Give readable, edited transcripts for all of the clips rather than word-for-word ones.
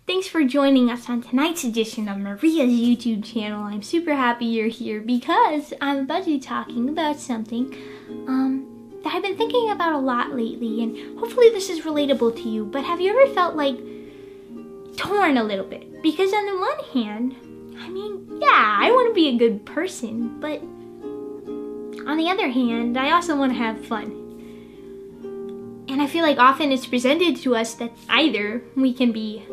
Thanks for joining us on tonight's edition of Maria's YouTube channel. I'm super happy you're here because I'm about to be talking about something that I've been thinking about a lot lately, and hopefully this is relatable to you. But have you ever felt like torn a little bit? Because on the one hand, I want to be a good person, but on the other hand, I also want to have fun. And I feel like often it's presented to us that either we can be,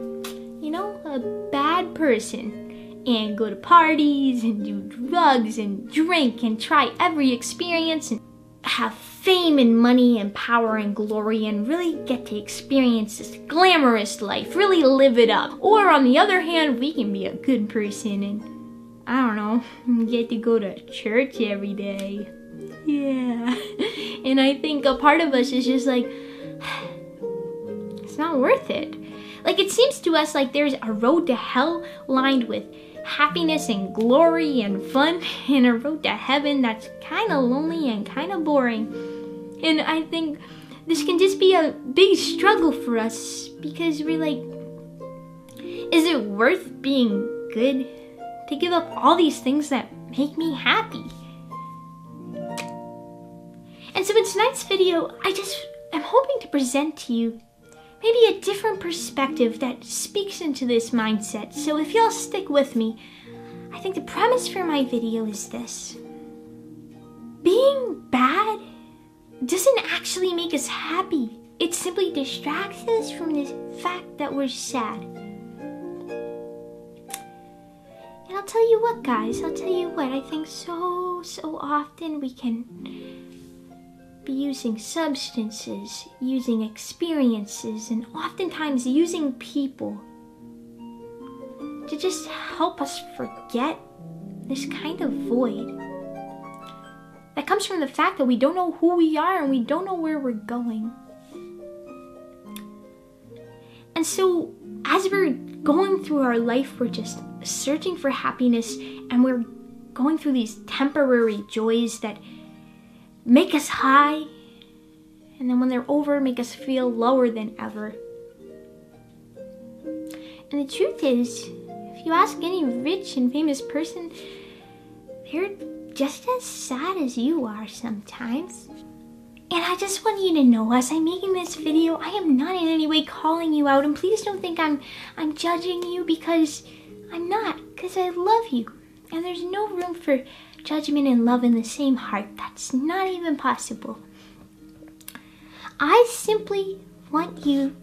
a bad person and go to parties and do drugs and drink and try every experience and have fame and money and power and glory and really get to experience this glamorous life, really live it up. Or on the other hand, we can be a good person and, get to go to church every day. Yeah. And I think a part of us is just like, it's not worth it. Like, it seems to us like there's a road to hell lined with happiness and glory and fun, and a road to heaven that's kind of lonely and kind of boring. And I think this can just be a big struggle for us because we're like, is it worth being good to give up all these things that make me happy? And so in tonight's video, I'm hoping to present to you maybe a different perspective that speaks into this mindset. So if y'all stick with me, I think the premise for my video is this. Being bad doesn't actually make us happy. It simply distracts us from the fact that we're sad. And I'll tell you what, guys, I think so often we can be using substances, using experiences, and oftentimes using people to just help us forget this kind of void that comes from the fact that we don't know who we are and we don't know where we're going. And so as we're going through our life, we're just searching for happiness, and we're going through these temporary joys that make us high, and then when they're over, make us feel lower than ever. And the truth is, if you ask any rich and famous person, they're just as sad as you are sometimes. And I just want you to know, as I'm making this video, I am not in any way calling you out, and please don't think I'm judging you, because I'm not, because I love you. And there's no room for judgment and love in the same heart. That's not even possible. I simply want you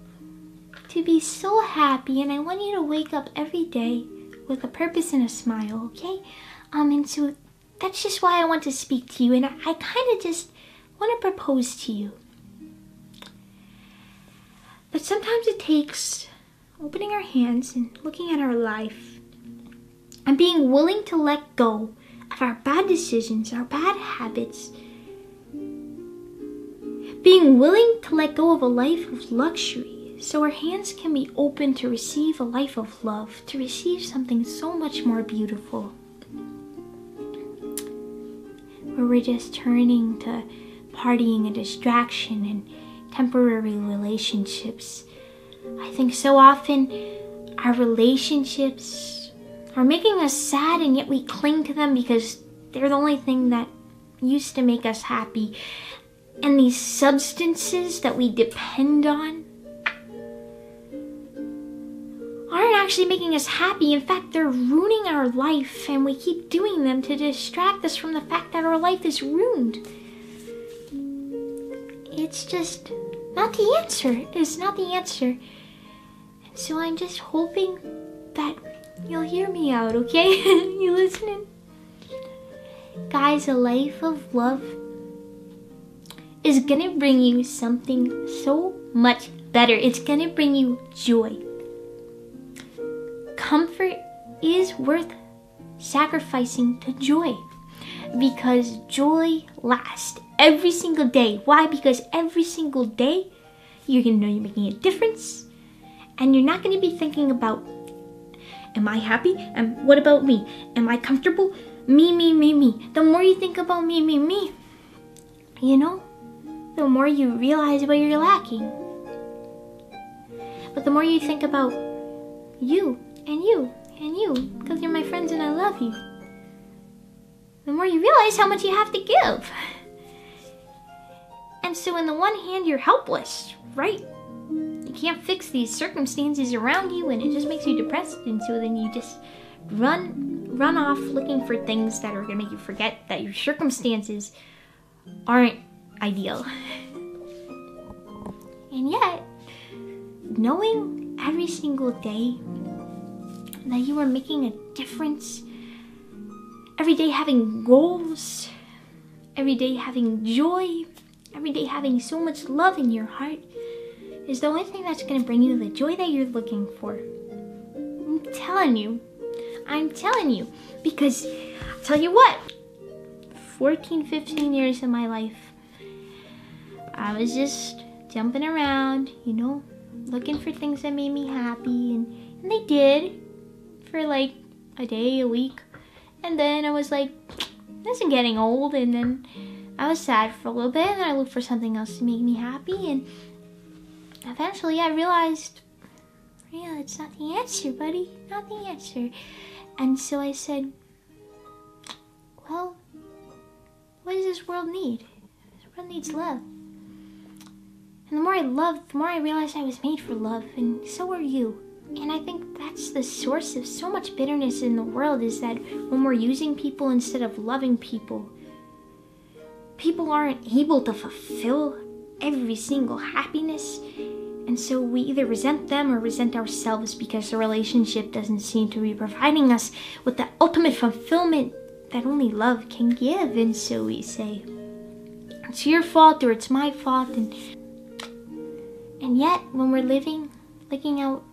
to be so happy, and I want you to wake up every day with a purpose and a smile, okay? And so that's just why I want to speak to you, and I kind of just want to propose to you. But sometimes it takes opening our hands and looking at our life and being willing to let go of our bad decisions, our bad habits. Being willing to let go of a life of luxury so our hands can be open to receive a life of love, to receive something so much more beautiful. Where we're just turning to partying and distraction and temporary relationships. I think so often our relationships are making us sad, and yet we cling to them because they're the only thing that used to make us happy. And these substances that we depend on aren't actually making us happy. In fact, they're ruining our life, and we keep doing them to distract us from the fact that our life is ruined. It's just not the answer. It's not the answer. And so I'm just hoping that you'll hear me out, okay? You listening? Guys, a life of love is gonna bring you something so much better. It's gonna bring you joy. Comfort is worth sacrificing to joy, because joy lasts every single day. Why? Because every single day you're gonna know you're making a difference, and you're not gonna be thinking about, am I happy? And what about me? Am I comfortable? Me. The more you think about me, the more you realize what you're lacking. But the more you think about you, and you, and you, because you're my friends and I love you. The more you realize how much you have to give. And so on the one hand, you're helpless, right? You can't fix these circumstances around you, and it just makes you depressed, and so then you just run off looking for things that are gonna make you forget that your circumstances aren't ideal. And yet, knowing every single day that you are making a difference, every day having goals, every day having joy, every day having so much love in your heart, is the only thing that's going to bring you the joy that you're looking for. I'm telling you, because I'll tell you what, 14, 15 years of my life, I was just jumping around, you know, looking for things that made me happy, and they did for like a day, a week, and then I was like, this is getting old, and then I was sad for a little bit, and then I looked for something else to make me happy, and eventually I realized, yeah, it's not the answer, buddy, not the answer. And so I said, well, what does this world need? This world needs love. And the more I loved, the more I realized I was made for love, and so are you. And I think that's the source of so much bitterness in the world, is that when we're using people instead of loving people, people aren't able to fulfill every single happiness. And so we either resent them or resent ourselves because the relationship doesn't seem to be providing us with the ultimate fulfillment that only love can give. And so we say, it's your fault or it's my fault. And yet, when we're looking out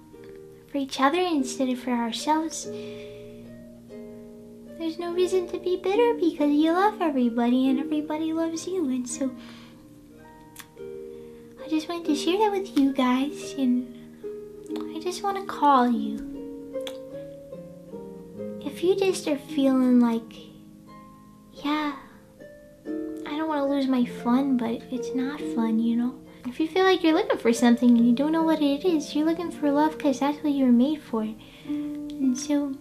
for each other instead of for ourselves, there's no reason to be bitter because you love everybody and everybody loves you. And so I just wanted to share that with you guys, and I just want to call you. If you just are feeling like, yeah, I don't want to lose my fun, but it's not fun, you know? If you feel like you're looking for something and you don't know what it is, you're looking for love because that's what you were made for. And so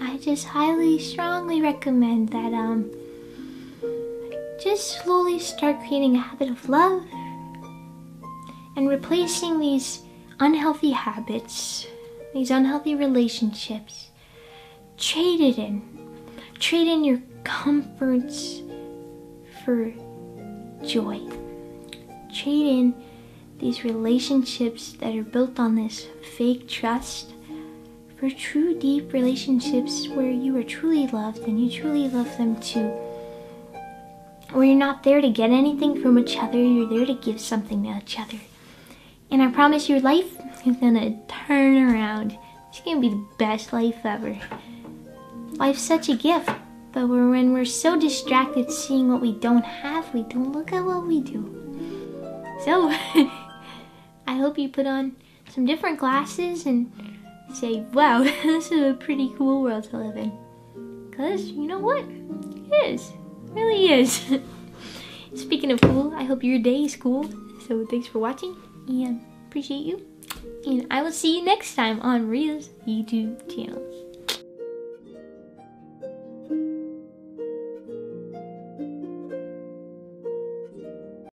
I just highly, strongly recommend that just slowly start creating a habit of love and replacing these unhealthy habits, these unhealthy relationships. Trade it in. Trade in your comforts for joy. Trade in these relationships that are built on this fake trust for true, deep relationships where you are truly loved and you truly love them too. Where you're not there to get anything from each other, you're there to give something to each other. And I promise your life is gonna turn around. It's gonna be the best life ever. Life's such a gift, but when we're so distracted seeing what we don't have, we don't look at what we do. So, I hope you put on some different glasses and say, wow, this is a pretty cool world to live in. Because, you know what? It is. It really is. Speaking of cool, I hope your day is cool. So, thanks for watching. And appreciate you. And I will see you next time on Ria's YouTube channel.